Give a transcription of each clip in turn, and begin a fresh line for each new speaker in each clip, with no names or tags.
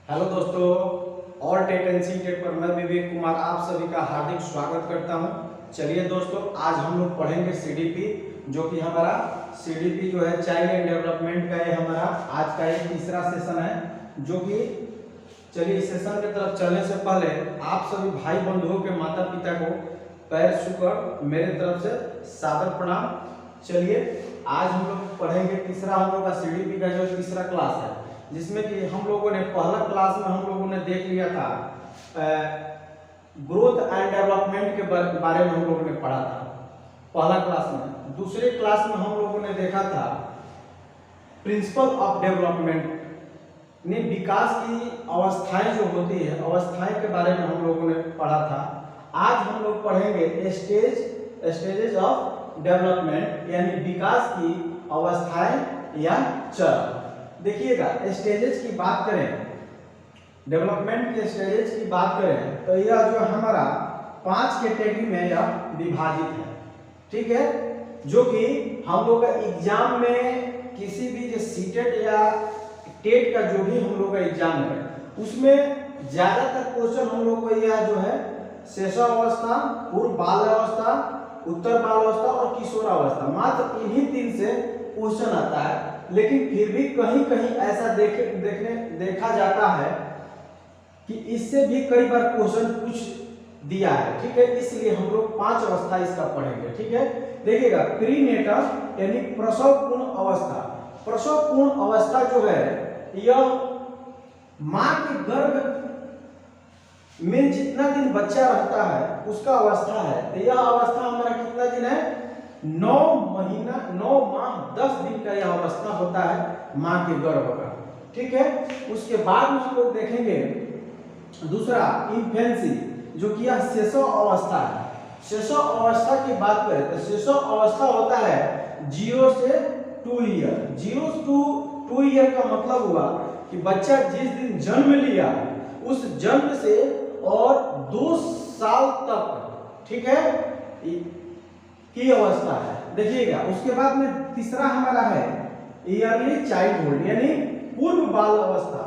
Hello दोस्तों, all tech and see tech पर मैं विवेक कुमार आप सभी का हार्दिक स्वागत करता हूं। चलिए दोस्तों, आज हम लोग पढ़ेंगे सीडीपी, जो कि हमारा सीडीपी जो है चाइल्ड एंड डेवलपमेंट का ये हमारा आज का एक तीसरा सेशन है। जो कि चलिए इस सेशन की तरफ चलने से पहले आप सभी भाई बंधुओं के माता पिता को पैर छूकर मेरे तरफ से सादर प्रणाम। चलिए आज हम लोग पढ़ेंगे तीसरा, हम लोग का सीडीपी का जो तीसरा क्लास है, जिसमें कि हम लोगों ने पहला क्लास में हम लोगों ने देख लिया था ग्रोथ एंड डेवलपमेंट के बारे में हम लोगों ने पढ़ा था पहला क्लास में। दूसरे क्लास में हम लोगों ने देखा था प्रिंसिपल ऑफ डेवलपमेंट ने विकास की अवस्थाएं जो होती है, अवस्थाएं के बारे में हम लोगों ने पढ़ा था। आज हम लोग पढ़ेंगे स्टेजेस ऑफ डेवलपमेंट, यानी विकास की अवस्थाएं या चरण। देखिएगा, स्टेजेस की बात करें, डेवलपमेंट के स्टेजेस की बात करें तो यह जो हमारा 5 कैटेगरी में यह विभाजित है। ठीक है, जो कि हम लोग का एग्जाम में किसी भी जो सीटेट या टेट का जो भी हम लोग का एग्जाम है, उसमें ज्यादातर क्वेश्चन हम लोग को यह जो है शैशवावस्था, पूर्व बाल्यावस्था, उत्तर बाल्यावस्था और किशोरावस्था, मात्र इन्हीं 3 से क्वेश्चन आता है। लेकिन फिर भी कहीं कहीं ऐसा देखा जाता है कि इससे भी कई बार क्वेश्चन पूछ दिया है। ठीक है, इसलिए हम लोग 5 अवस्था इसका पढ़ेंगे। ठीक है, देखिएगा, प्रीनेटल यानी प्रसव पूर्ण अवस्था। प्रसव पूर्ण अवस्था जो है यह मां के गर्भ में जितना दिन बच्चा रहता है उसका अवस्था है। तो यह अवस्था हमारा कितना दिन है? 9 महीना 9 माह 10 दिन का यह अवस्था होता है मां के गर्भ का। ठीक है, उसके बाद में हम लोग देखेंगे दूसरा इन्फेंसी, जो कि यह शैशव अवस्था है। शैशव अवस्था की बात करें तो शैशव अवस्था होता है 0 से 2 ईयर। 0 to 2 ईयर का मतलब हुआ कि बच्चा जिस दिन जन्म लिया उस जन्म से और 2 साल तक, ठीक है, की अवस्था है। देखिएगा, उसके बाद में तीसरा हमारा है ईयरली चाइल्डहुड, यानी पूर्व बाल अवस्था।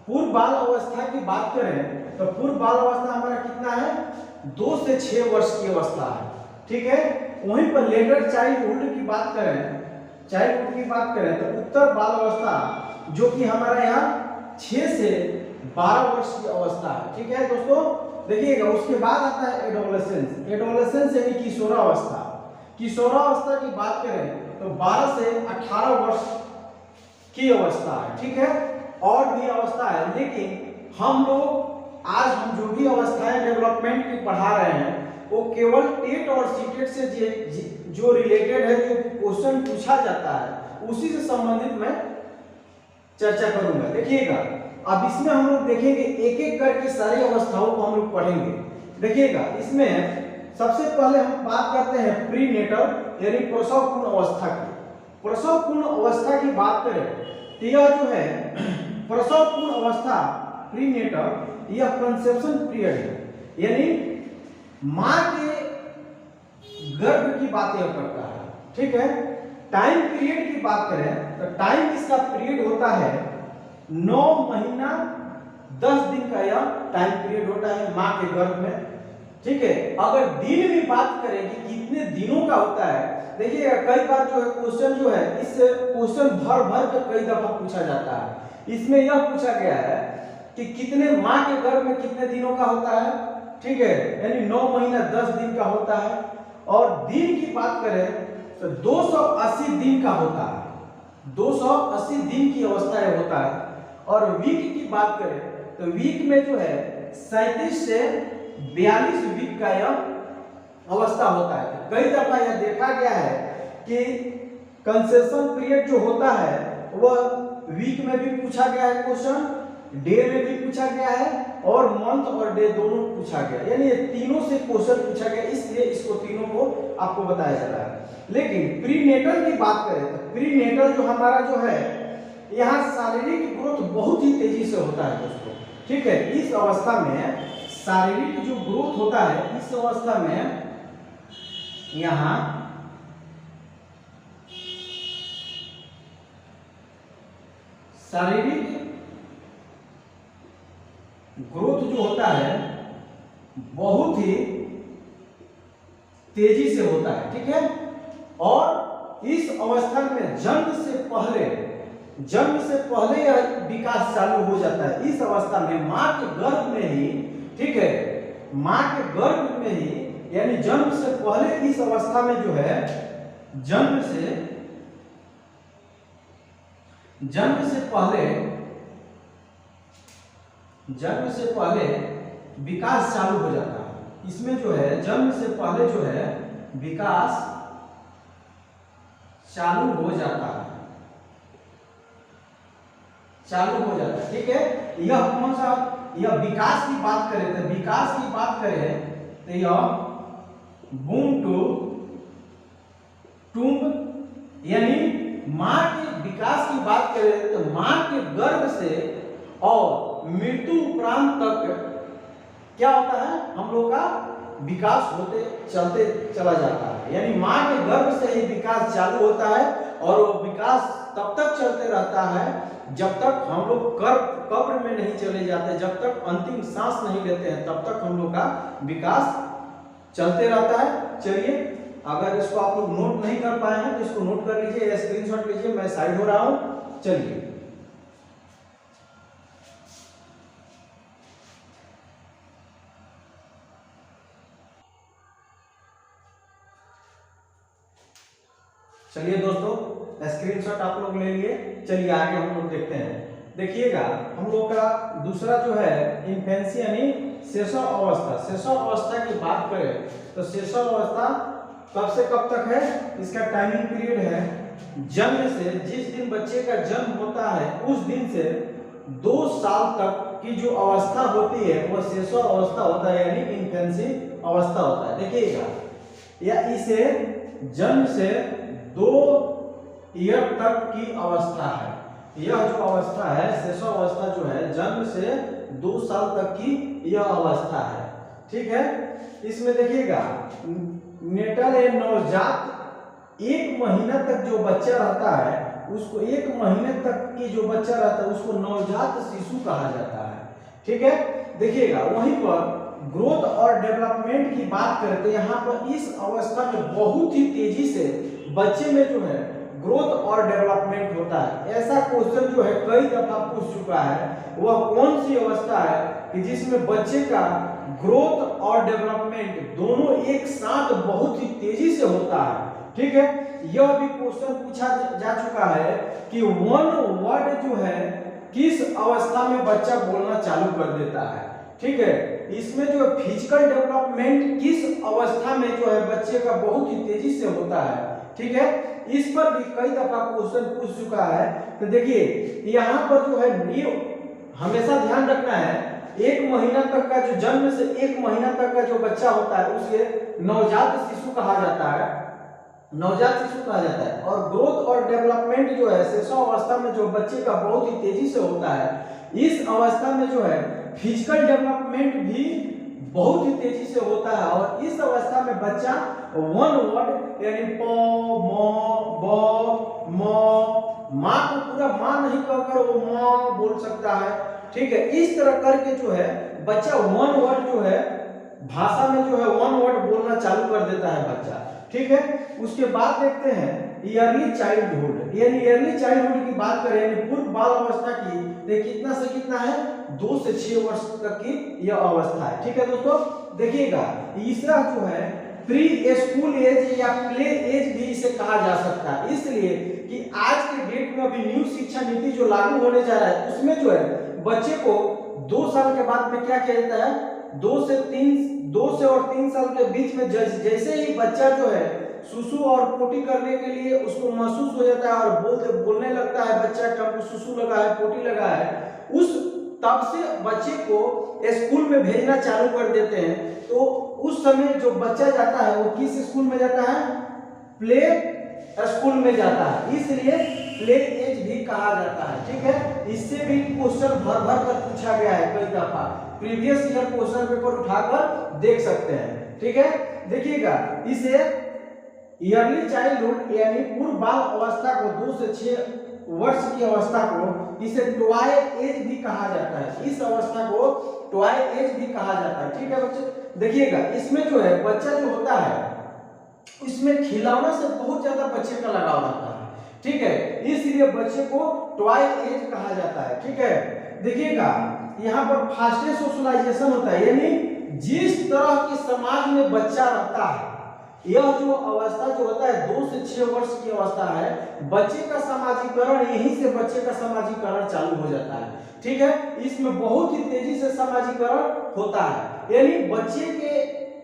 पूर्व बाल अवस्था की बात करें तो पूर्व बाल अवस्था हमारा कितना है? 2 से 6 वर्ष की अवस्था है। ठीक है, वहीं पर लेटर चाइल्डहुड की बात करें तो उत्तर बाल अवस्था, जो कि हमारा यहाँ 6 से 12 वर्ष की अवस्था है। ठीक है दोस्तों, देखिएगा, उसके बाद आता है एडोलेसेंस। एडोलेसेंस यानी किशोरावस्था। किशोरावस्था की बात करें तो 12 से 18 वर्ष की अवस्था है। ठीक है, और भी अवस्था है, लेकिन हम जो भी अवस्थाएं डेवलपमेंट की पढ़ा रहे हैं वो केवल टेट और सीटेट से जो रिलेटेड है, जो क्वेश्चन पूछा जाता है उसी से संबंधित मैं चर्चा करूंगा। देखिएगा, अब इसमें हम लोग देखेंगे एक एक करके सारी अवस्थाओं को हम लोग पढ़ेंगे। देखिएगा, इसमें सबसे पहले हम बात करते हैं प्रीनेटल यानी प्रसव पूर्ण अवस्था की। प्रसव पूर्ण अवस्था की बात करें तो यह जो है प्रसव पूर्ण अवस्था प्रीनेटल, यह कंसेप्शन पीरियड है, यानी मां के गर्भ की बात यह करता है। ठीक है, टाइम पीरियड की बात करें तो टाइम इसका पीरियड होता है 9 महीना 10 दिन का यह टाइम पीरियड होता है मां के गर्भ में। ठीक है, अगर दिन में बात करें कि कितने दिनों का होता है, देखिए कई बार जो है क्वेश्चन जो है इस क्वेश्चन भर के कई दफा पूछा जाता है। इसमें यह पूछा गया है कि कितने मां के गर्भ में कितने दिनों का होता है। ठीक है, यानी 9 महीना 10 दिन का होता है। और दिन की बात करें तो 280 दिन का होता है। 280 दिन की अवस्था है होता है। और वीक की बात करें तो वीक में जो है 37 से 42 वीक का यह अवस्था होता है। कई दफा यह देखा गया है कि कंसेशन पीरियड जो होता है वह वीक में भी पूछा गया है क्वेश्चन, डे में भी पूछा गया है और मंथ और डे दोनों पूछा गया, यानी ये तीनों से क्वेश्चन पूछा गया, इसलिए इसको तीनों को आपको बताया जा रहा है। लेकिन प्रीनेटल की बात करें तो प्रीनेटल जो हमारा जो है, यहाँ शारीरिक ग्रोथ बहुत ही तेजी से होता है दोस्तों। ठीक है, इस अवस्था में शारीरिक जो ग्रोथ होता है, इस अवस्था में यहाँ शारीरिक ग्रोथ जो होता है बहुत ही तेजी से होता है, ठीक है। और इस अवस्था में जन्म से पहले यह विकास चालू हो जाता है। इस अवस्था में मां के गर्भ में ही, ठीक है, मां के गर्भ में ही, यानी जन्म से पहले इस अवस्था में जो है जन्म से पहले विकास चालू हो जाता है। इसमें जो है जन्म से पहले जो है विकास चालू हो जाता है, ठीक है। यह कौन सा, यह विकास की बात करें तो यह बूम टू टूम्ब, यानी मां के विकास की बात करें तो मां के गर्भ से और मृत्यु उपरांत तक क्या होता है, हम लोग का विकास होते चलते चला जाता है। यानी मां के गर्भ से ही विकास चालू होता है और वो विकास तब तक चलते रहता है जब तक हम लोग कब्र में नहीं चले जाते, जब तक अंतिम सांस नहीं लेते हैं, तब तक हम लोग का विकास चलते रहता है। चलिए, अगर इसको आप लोग नोट नहीं कर पाए हैं तो इसको नोट कर लीजिए या स्क्रीनशॉट लीजिए, मैं साइड हो रहा हूं। चलिए, दोस्तों स्क्रीनशॉट आप लोग ले लिए। चलिए आगे हम लोग देखते हैं। देखिएगा, हम लोग का दूसरा जो है इन्फेंसी यानी शैशव अवस्था की बात करें तो शैशव अवस्था कब से कब तक है, इसका टाइमिंग पीरियड है जन्म से, जिस दिन बच्चे का जन्म होता है उस दिन से 2 साल तक की जो अवस्था होती है वह शैशव अवस्था होता है, यानी इन्फेंसी अवस्था होता है। देखिएगा, या इसे जन्म से 2 ईयर तक की अवस्था है। यह जो अवस्था है शैशव अवस्था जो है जन्म से 2 साल तक की यह अवस्था है, ठीक है। इसमें देखिएगा, नेटल या नवजात 1 महीना तक जो बच्चा रहता है उसको 1 महीने तक की जो बच्चा रहता है उसको नवजात शिशु कहा जाता है, ठीक है। देखिएगा, वहीं पर ग्रोथ और डेवलपमेंट की बात करें तो यहाँ पर इस अवस्था में बहुत ही तेजी से बच्चे में जो है ग्रोथ और डेवलपमेंट होता है। ऐसा क्वेश्चन जो है कई दफा पूछ चुका है, वह कौन सी अवस्था है कि जिसमें बच्चे का ग्रोथ और डेवलपमेंट दोनों एक साथ बहुत ही तेजी से होता है, ठीक है। यह भी क्वेश्चन पूछा जा चुका है कि 1 वर्ड जो है किस अवस्था में बच्चा बोलना चालू कर देता है, ठीक है। इसमें जो फिजिकल डेवलपमेंट किस अवस्था में जो है बच्चे का बहुत ही तेजी से होता है, ठीक है। इस पर भी कई दफा क्वेश्चन पूछ चुका है। तो देखिए, यहाँ पर जो है ये हमेशा ध्यान रखना है, 1 महीना तक का जो जन्म से 1 महीना तक का जो बच्चा होता है उसे नवजात शिशु कहा जाता है, और ग्रोथ और डेवलपमेंट जो है शैशव अवस्था में जो बच्चे का बहुत ही तेजी से होता है, इस अवस्था में जो है फिजिकल डेवलपमेंट भी बहुत ही तेजी से होता है। और इस अवस्था में बच्चा 1 वर्ड यानी प, म, ब, म, माँ को पूरा माँ नहीं कहकर वो माँ बोल सकता है, ठीक है। इस तरह करके जो है बच्चा 1 वर्ड जो है भाषा में जो है 1 वर्ड बोलना चालू कर देता है बच्चा, ठीक है। उसके बाद देखते हैं ईयरली चाइल्डहुड, यानी ईयरली चाइल्डहुड की बात करें यानी पूर्व बाल अवस्था की, तो कितना से कितना है 2 से 6 वर्ष तक की यह अवस्था है, ठीक है दोस्तों। देखिएगा, तीसरा जो है प्री स्कूल एज या प्ले एज भी इसे कहा जा सकता है, इसलिए कि आज के डेट में अभी न्यू शिक्षा नीति जो लागू होने जा रहा है उसमें जो है बच्चे को 2 साल के बाद में क्या किया जाता है, 2 से और 3 साल के बीच में जैसे ही बच्चा जो है सुसु और पोटी करने के लिए उसको महसूस हो जाता है और बोलने लगता है, बच्चा टंग सुसु लगा है, पोटी लगा है, उस तब से बच्चे को स्कूल में भेजना चालू कर देते हैं। तो उस समय जो बच्चा जाता है वो किस स्कूल में जाता है, प्ले स्कूल में जाता है, इसलिए प्ले एज भी कहा जाता है, ठीक है। इससे भी क्वेश्चन भर कर पूछा गया है कई दफा, प्रीवियस ईयर क्वेश्चन पेपर उठाकर देख सकते हैं, ठीक है। देखिएगा, इसे ईयरली चाइल्डहुड यानी पूर्व बाल अवस्था को 2 से 6 वर्ष की अवस्था को इसे टॉय एज भी कहा जाता है। इस अवस्था को टॉय एज भी कहा जाता है। ठीक है बच्चे, देखिएगा इसमें जो है बच्चा जो होता है इसमें खिलौना से बहुत ज्यादा बच्चे का लगाव रहता है। ठीक है, इसलिए बच्चे को टॉय एज कहा जाता है। ठीक है, देखिएगा यहाँ पर फास्टेस्ट सोशलाइजेशन होता है, यानी जिस तरह के समाज में बच्चा रहता है, यह जो अवस्था जो होता है 2 से 6 वर्ष की अवस्था है, बच्चे का सामाजिकरण, यहीं से बच्चे का सामाजिकरण चालू हो जाता है। ठीक है, इसमें बहुत ही तेजी से सामाजिकरण होता है, यानी बच्चे के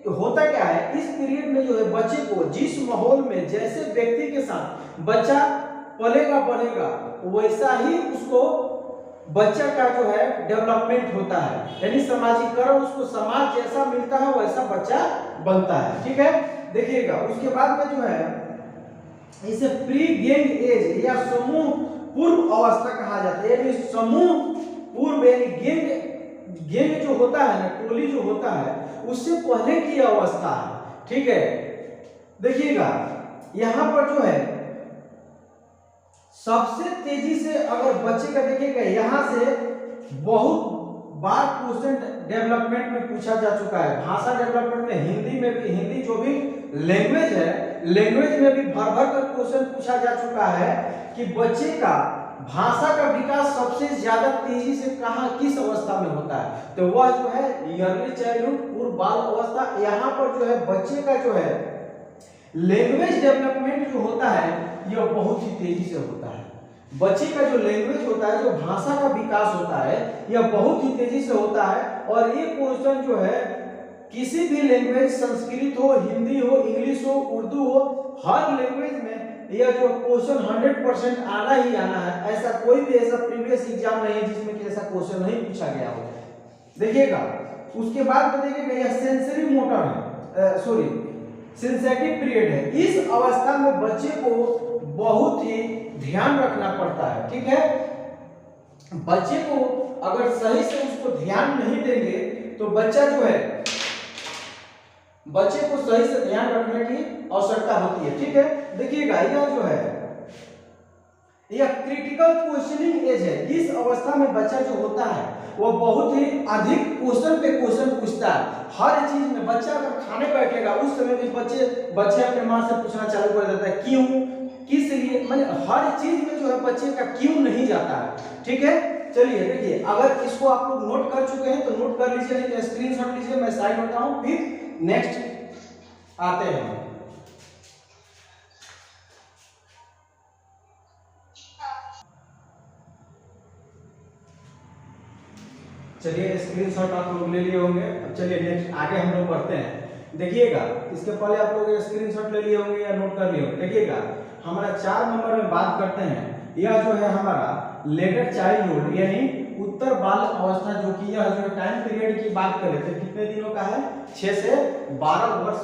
होता क्या है इस पीरियड में जो है बच्चे को जिस माहौल में जैसे व्यक्ति के साथ बच्चा पलेगा बढ़ेगा वैसा ही उसको बच्चा का जो है डेवलपमेंट होता है, यानी सामाजिकरण उसको समाज जैसा मिलता है वैसा बच्चा बनता है। ठीक है, देखिएगा उसके बाद में जो है इसे प्री गैंग एज या समूह पूर्व अवस्था कहा जाता है, यानी समूह पूर्व यानी गैंग जो होता है ना, टोली जो होता है उससे पहले की अवस्था है। ठीक है, देखिएगा यहां पर जो है सबसे तेजी से अगर बच्चे का देखिएगा यहां से बहुत बार क्वेश्चन डेवलपमेंट में पूछा जा चुका है, भाषा डेवलपमेंट में, हिंदी में भी, हिंदी जो भी लैंग्वेज है लैंग्वेज में भी भर भर कर क्वेश्चन पूछा जा चुका है कि बच्चे का भाषा का विकास सबसे ज्यादा तेजी से कहां किस अवस्था में होता है, तो वह जो है अर्ली चाइल्डहुड पूर्व बाल अवस्था। यहाँ पर जो है बच्चे का जो है लैंग्वेज डेवलपमेंट जो होता है यह बहुत ही तेजी से होता है। बच्चे का जो लैंग्वेज होता है, जो भाषा का विकास होता है, यह बहुत ही तेजी से होता है। और ये क्वेश्चन जो है किसी भी लैंग्वेज, संस्कृत हो, हिंदी हो, इंग्लिश हो, उर्दू हो, हर लैंग्वेज में यह जो क्वेश्चन 100% आना ही आना है। ऐसा कोई भी ऐसा प्रीवियस एग्जाम नहीं है जिसमें कि ऐसा क्वेश्चन नहीं पूछा गया हो। देखिएगा उसके बाद में देखिएगा यह सेंसरी मोटर है, सॉरी सेंसेटिव पीरियड है। इस अवस्था में बच्चे को बहुत ही ध्यान रखना पड़ता है। ठीक है, बच्चे को अगर सही से उसको ध्यान नहीं देंगे तो बच्चा जो है बच्चे को सही से ध्यान रखने की आवश्यकता होती है। ठीक है, देखिएगा यह जो है यह क्रिटिकल क्वेश्चनिंग एज है। इस अवस्था में बच्चा जो होता है वो बहुत ही अधिक क्वेश्चन पे क्वेश्चन पूछता है। हर चीज में बच्चा अगर खाने बैठेगा उस समय भी बच्चे अपने माँ से पूछना चालू कर देता है, क्यों, किस लिए, माने हर चीज में जो है बच्चे का क्यों नहीं जाता है। ठीक है, चलिए देखिए अगर इसको आप लोग नोट कर चुके हैं तो नोट कर लीजिए, नहीं तो स्क्रीनशॉट लीजिए, मैं साइड होता हूं, फिर नेक्स्ट आते हैं। चलिए स्क्रीनशॉट आप लोग ले लिए होंगे। अब चलिए नेक्स्ट आगे हम लोग बढ़ते हैं। देखिएगा इसके पहले आप लोग स्क्रीनशॉट ले लिए होंगे या नोट कर लिए होंगे। देखिएगा हमारा 4 नंबर में बात करते हैं, यह जो है हमारा लेटर चाइल्डहुड यानी उत्तर बाल अवस्था, जो कि यह जो टाइम पीरियड की बात करें तो कितने दिनों का है, 6 से 12 वर्ष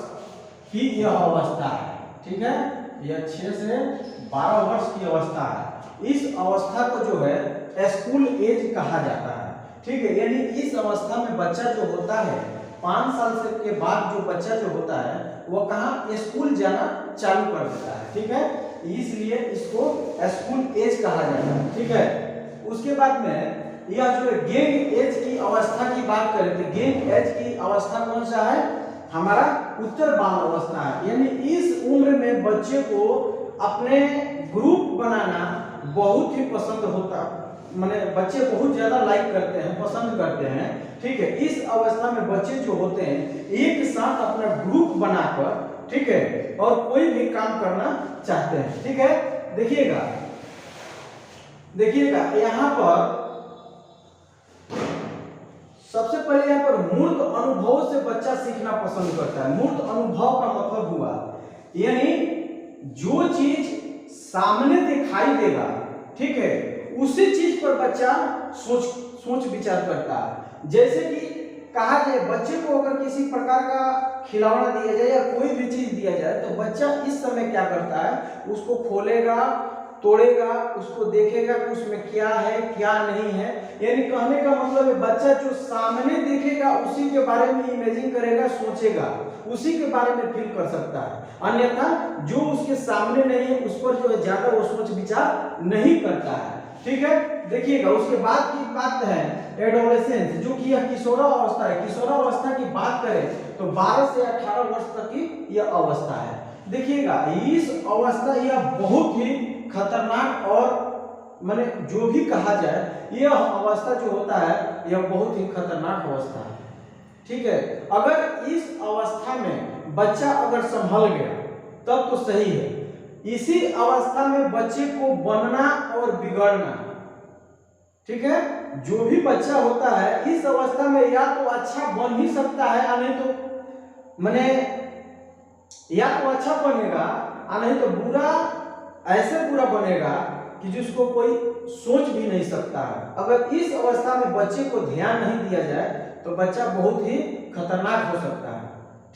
की यह अवस्था है। ठीक है, यह 6 से 12 वर्ष की अवस्था है। इस अवस्था को जो है स्कूल एज कहा जाता है। ठीक है, यानी इस अवस्था में बच्चा जो होता है 5 साल से के बाद जो बच्चा जो होता है वो कहाँ स्कूल जाना चालू कर देता है। ठीक है, इसलिए इसको स्कूल एज कहा जाता है। ठीक है, उसके बाद में यह जो गैंग एज की अवस्था की बात करें तो गैंग एज की अवस्था कौन सा है, हमारा उत्तर बाल अवस्था है। यानी इस उम्र में बच्चे को अपने ग्रुप बनाना बहुत ही पसंद होता है, माने बच्चे बहुत ज्यादा लाइक करते हैं, पसंद करते हैं। ठीक है, इस अवस्था में बच्चे जो होते हैं एक साथ अपना ग्रुप बनाकर, ठीक है, और कोई भी काम करना चाहते हैं। ठीक है, देखिएगा यहाँ पर सबसे पहले यहाँ पर मूर्त अनुभव से बच्चा सीखना पसंद करता है। मूर्त अनुभव का मतलब हुआ यानी जो चीज सामने दिखाई देगा, ठीक है, उसी चीज पर बच्चा सोच विचार करता है। जैसे कि कहा जाए बच्चे को अगर किसी प्रकार का खिलौना दिया जाए या कोई भी चीज दिया जाए तो बच्चा इस समय क्या करता है, उसको खोलेगा, तोड़ेगा, उसको देखेगा कि उसमें क्या है क्या नहीं है। यानी कहने का मतलब है बच्चा जो सामने देखेगा उसी के बारे में इमेजिन करेगा, सोचेगा, उसी के बारे में फील कर सकता है। अन्यथा जो उसके सामने नहीं है उस पर जो है ज्यादा वो सोच विचार नहीं करता है। ठीक है, देखिएगा उसके बाद की बात है एडोलेसेंस, जो कि यह किशोरावस्था है। किशोरावस्था की बात करें तो 12 से 18 वर्ष तक की यह अवस्था है। देखिएगा इस अवस्था यह बहुत ही खतरनाक और माने जो भी कहा जाए यह अवस्था जो होता है यह बहुत ही खतरनाक अवस्था है। ठीक है, अगर इस अवस्था में बच्चा अगर संभल गया तब तो सही है। इसी अवस्था में बच्चे को बनना और बिगड़ना, ठीक है, जो भी बच्चा होता है इस अवस्था में या तो अच्छा बन ही सकता है या नहीं तो माने या तो अच्छा बनेगा और नहीं तो बुरा, ऐसे बुरा बनेगा कि जिसको कोई सोच भी नहीं सकता है। अगर इस अवस्था में बच्चे को ध्यान नहीं दिया जाए तो बच्चा बहुत ही खतरनाक हो सकता है।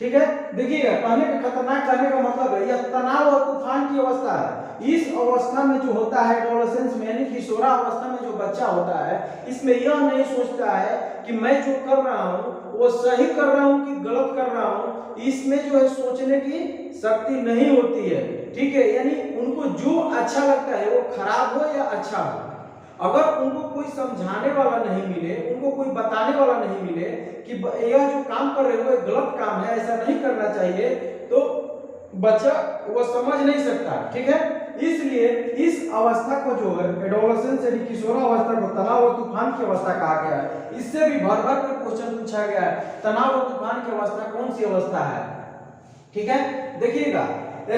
ठीक है, देखिएगा कहने का खतरनाक करने का मतलब है यह तनाव और तूफान की अवस्था है। इस अवस्था में जो होता है एडोलेसेंस में यानी किशोरा अवस्था में जो बच्चा होता है इसमें यह नहीं सोचता है कि मैं जो कर रहा हूँ वो सही कर रहा हूँ कि गलत कर रहा हूँ। इसमें जो है सोचने की शक्ति नहीं होती है। ठीक है, यानी उनको जो अच्छा लगता है वो खराब हो या अच्छा हो, अगर उनको कोई समझाने वाला नहीं मिले, उनको कोई बताने वाला नहीं मिले कि यह जो काम कर रहे हो गलत काम है, ऐसा नहीं करना चाहिए, तो बच्चा वो समझ नहीं सकता। ठीक है, इसलिए इस अवस्था को जो है एडोलेसेंस यानी किशोरावस्था को तनाव और तूफान की अवस्था कहा गया है। इससे भी भर भर कर क्वेश्चन पूछा गया है, तनाव और तूफान की अवस्था कौन सी अवस्था है। ठीक है, देखिएगा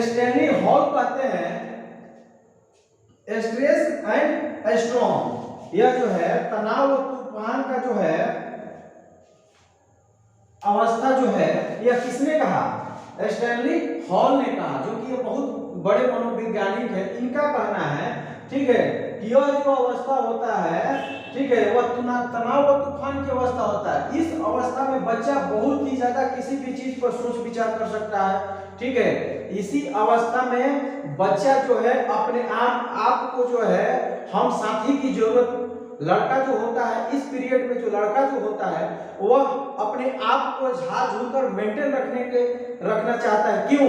स्टैनली हॉल कहते हैं स्ट्रेस एंड स्ट्रॉम, यह जो है तनाव और तूफान का जो है अवस्था जो है यह किसने कहा, स्टैनली हॉल ने कहा, जो कि ये बहुत बड़े मनोवैज्ञानिक है। इनका कहना है, ठीक है, कि यह जो अवस्था होता है, ठीक है, वह तनाव और तूफान की अवस्था होता है। इस अवस्था में बच्चा बहुत ही ज्यादा किसी भी चीज पर सोच विचार कर सकता है। ठीक है, इसी अवस्था में बच्चा जो है अपने आप को जो है हम साथी की जरूरत, लड़का जो होता है इस पीरियड में जो लड़का जो होता है वह अपने आप को झाड़ कर मेंटेन रखना चाहता है। क्यों?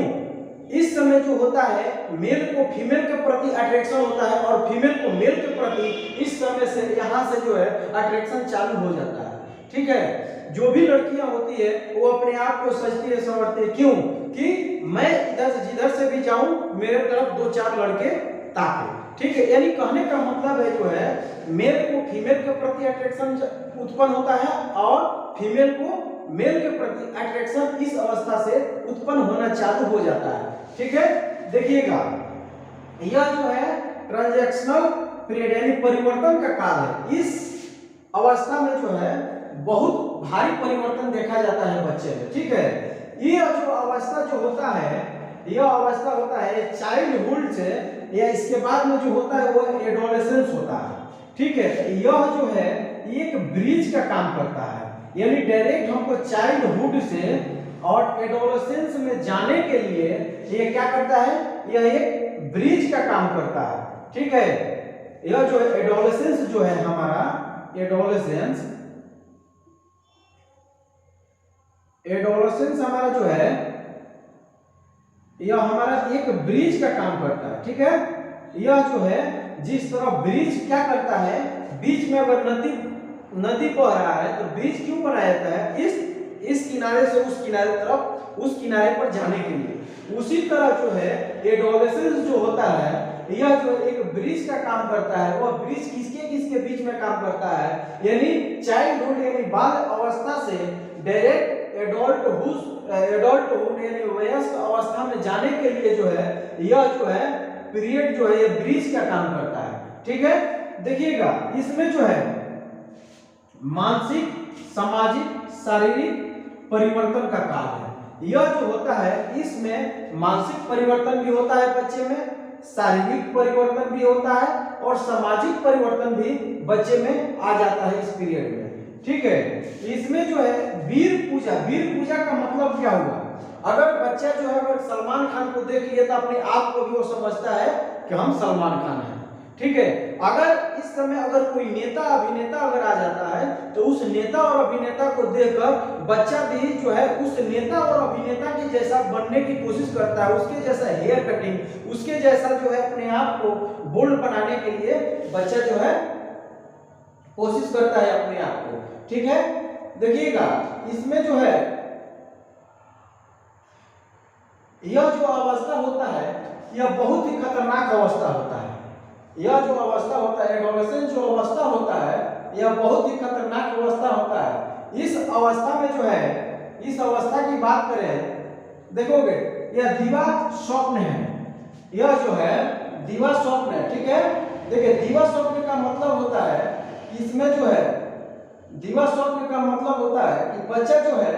इस समय जो होता है मेल को फीमेल के प्रति अट्रैक्शन होता है और फीमेल को मेल के प्रति इस समय से यहाँ से जो है अट्रैक्शन चालू हो जाता है। ठीक है, जो भी लड़कियां होती है वो अपने आप को सजती है संवरती है। क्यों? कि मैं इधर से जिधर से भी जाऊं मेरे तरफ 2-4 लड़के ताके। ठीक है, यानी कहने का मतलब है जो है मेल को फीमेल के प्रति अट्रैक्शन उत्पन्न होता है और फीमेल को मेल के प्रति अट्रैक्शन इस अवस्था से उत्पन्न होना चालू हो जाता है। ठीक है, देखिएगा यह जो है ट्रांजैक्शनल पीरियड यानी परिवर्तन का काल है। इस अवस्था में जो है बहुत भारी परिवर्तन देखा जाता है बच्चे में। ठीक है, ये जो अवस्था जो होता है यह अवस्था होता है चाइल्डहुड से या इसके बाद में जो होता है वो एडोलेसेंस होता है। ठीक है, यह जो है एक ब्रिज का काम करता है, यानी डायरेक्ट हमको चाइल्डहुड से और एडोलेसेंस में जाने के लिए ये क्या करता है, यह एक ब्रिज का काम करता है। ठीक है, यह जो एडोलेसेंस जो है हमारा एडोलेसेंस हमारा जो है यह हमारा एक ब्रिज का काम करता है। ठीक है, यह जो है जिस तरह ब्रिज क्या करता है, बीच में अगर नदी बह रहा है तो ब्रिज क्यों बनाया जाता है, इस किनारे से उस किनारे तरफ उस किनारे पर जाने के लिए। उसी तरह जो है एडोलेसेंस जो होता है यह जो एक ब्रिज का काम करता है। वह ब्रिज किसके बीच में काम करता है, यानी चाइल्डहुड यानी बाल अवस्था से डायरेक्ट एडल्टहुड यानी वयस्क अवस्था में जाने के लिए जो है यह जो है पीरियड जो है यह ब्रिज का काम करता है। ठीक है, देखिएगा इसमें जो है मानसिक, सामाजिक, शारीरिक परिवर्तन का काल है। यह जो होता है इसमें मानसिक परिवर्तन भी होता है बच्चे में, शारीरिक परिवर्तन भी होता है और सामाजिक परिवर्तन भी बच्चे में आ जाता है इस पीरियड में। ठीक है, इसमें जो है वीर पूजा का मतलब क्या हुआ, अगर बच्चा जो है अगर सलमान खान को देख लिया तो अपने आप को भी वो समझता है कि हम सलमान खान हैं, ठीक है। अगर इस समय अगर कोई नेता अभिनेता अगर आ जाता है तो उस नेता और अभिनेता को देखकर बच्चा भी जो है उस नेता और अभिनेता के जैसा बनने की कोशिश करता है, उसके जैसा हेयर कटिंग, उसके जैसा जो है अपने आप को बोल्ड बनाने के लिए बच्चा जो है कोशिश करता है अपने आप को, ठीक है। देखिएगा इसमें जो है यह जो अवस्था होता है यह बहुत ही खतरनाक अवस्था होता है। यह जो अवस्था होता है, एडोलेसेंस जो अवस्था होता है, यह बहुत ही खतरनाक अवस्था होता है। इस अवस्था में जो है, इस अवस्था की बात करें, देखोगे यह दीवा स्वप्न है, यह जो है दीवा स्वप्न है, ठीक है। देखिए दीवा स्वप्न का मतलब होता है कि इसमें जो है दीवा स्वप्न का मतलब होता है कि बच्चा जो है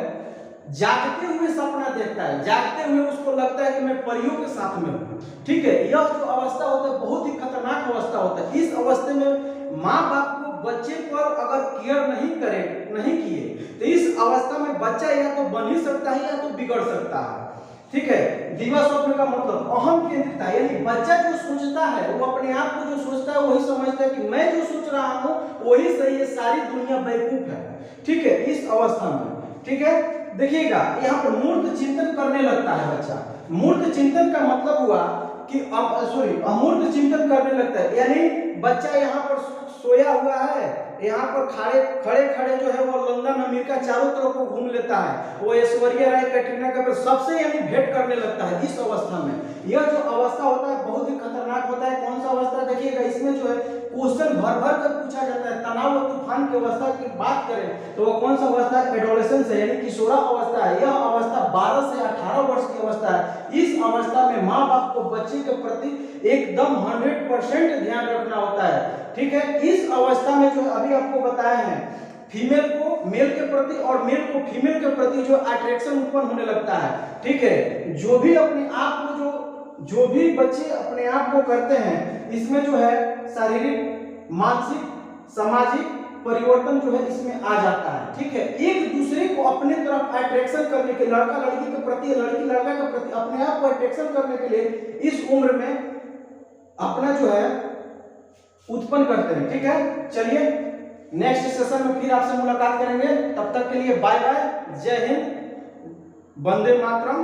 जागते हुए सपना देखता है, जागते हुए उसको लगता है कि मैं परियों के साथ में हूँ, ठीक है। यह जो अवस्था होता है बहुत ही खतरनाक अवस्था होता है। इस अवस्थे में माँ बाप को बच्चे पर अगर केयर नहीं किए तो इस अवस्था में बच्चा या तो बन ही सकता है या तो बिगड़ सकता है, ठीक है। दीवा स्वप्न का मतलब अहम केंद्रितता, यानी बच्चा जो सोचता है वो अपने आप को जो सोचता है वही समझता है कि मैं जो सोच रहा हूँ वही सही है, सारी दुनिया बेवकूफ है, ठीक है। इस अवस्था में, ठीक है। देखिएगा यहाँ पर मूर्त चिंतन करने लगता है बच्चा। मूर्त चिंतन का मतलब हुआ कि अमूर्त चिंतन करने लगता है, यानी बच्चा यहाँ पर सोया हुआ है, यहाँ पर खड़े जो है वो लंदन अमेरिका चारों तरफ को घूम लेता है, वो ऐश्वर्या राय कैटरीना कैफ सबसे यानी भेंट करने लगता है। इस अवस्था में यह जो अवस्था होता है बहुत ही खतरनाक होता है। कौन सा अवस्था देखिएगा, इसमें जो है क्वेश्चन भर भर कर पूछा जाता है। तनाव और तूफान की अवस्था की बात करें तो वो कौन सा अवस्था है, एडोलेसेंस है, यानी किशोरा अवस्था है। यह अवस्था 12 से 18 वर्ष की अवस्था है। इस अवस्था में माँ बाप को बच्चे के प्रति एकदम 100% ध्यान रखना होता है, ठीक है। इस अवस्था में जो अभी आपको बताया है फीमेल को मेल के प्रति और मेल को फीमेल के प्रति जो अट्रैक्शन उत्पन्न होने लगता है, ठीक है। जो भी अपने आप को जो भी बच्चे अपने आप को करते हैं इसमें जो है शारीरिक मानसिक सामाजिक परिवर्तन जो है इसमें आ जाता है, ठीक है। एक दूसरे को अपने तरफ अट्रैक्शन करने के, लड़का लड़की के प्रति लड़की लड़का के प्रति अपने आप को अट्रैक्शन करने के लिए इस उम्र में अपना जो है उत्पन्न करते हैं, ठीक है। चलिए नेक्स्ट सेशन में फिर आपसे मुलाकात करेंगे, तब तक के लिए बाय बाय, जय हिंद, वंदे मातरम।